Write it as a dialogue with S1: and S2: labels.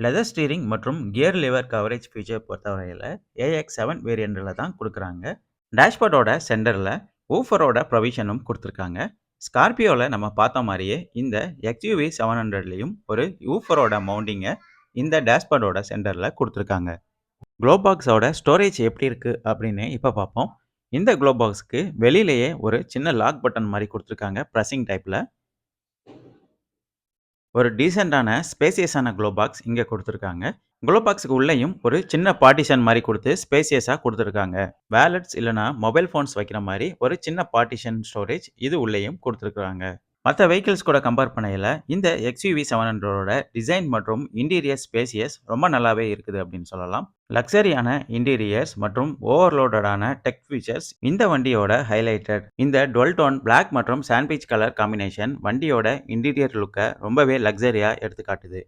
S1: Leather steering மற்றும் gear liver coverage feature பொறுத்தவரையில AX7 வேரியண்ட்ல தான் குடுக்குறாங்க. டேஷ்போர்டோட சென்டர்ல வூஃபரோட ப்ரொவிஷனும் குடுத்துருக்காங்க. ஸ்கார்பியோல நம்ம பார்த்த மாரியே இந்த XUV 700லயும் ஒரு வூஃபரோட மவுண்டிங்க இந்த டேஷ்போர்டோட சென்டர்ல குடுத்துருக்காங்க. க்ளோவ் பாக்ஸோட ஸ்டோரேஜ் எப்படி இருக்கு அப்படின்னு இப்ப பார்ப்போம். இந்த க்ளோவ் பாக்ஸ்க்கு வெளியிலேயே ஒரு சின்ன லாக் பட்டன் மாரி குடுத்துருக்காங்க பிரசிங் டைப்ல. ஒரு டீசென்ட்டான ஸ்பேசியஸான க்ளோவ் பாக்ஸ் இங்க குடுத்துருக்காங்க. க்ளோவ் பாக்ஸ்க்கு உள்ளேயும் ஒரு சின்ன பார்ட்டிஷன் மாரி குடுத்து ஸ்பேசியஸா குடுத்துருக்காங்க. வாலெட்ஸ் இல்லன்னா மொபைல் ஃபோன்ஸ் வைக்கிற மாரி ஒரு சின்ன பார்ட்டிஷன் ஸ்டோரேஜ் இது உள்ளேயும் குடுத்துருக்காங்க. மத்த வெஹிக்கிள்ஸ் கூட கம்பேர் பண்ணையில இந்த XUV 700ஓட டிசைன் மற்றும் இன்டீரியர் ஸ்பேசியஸ் ரொம்ப நல்லாவே இருக்குது அப்படின்னு சொல்லலாம். லக்ஸரியான இன்டீரியர்ஸ் மற்றும் ஓவர்லோடடான டெக் ஃபீச்சர்ஸ் இந்த வண்டியோட ஹைலைட்டட். இந்த டுவல் டோன் பிளாக் மற்றும் சாண்ட்விச் கலர் காம்பினேஷன் வண்டியோட இன்டீரியர் லுக்க ரொம்பவே லக்ஸரியா எடுத்து காட்டுது.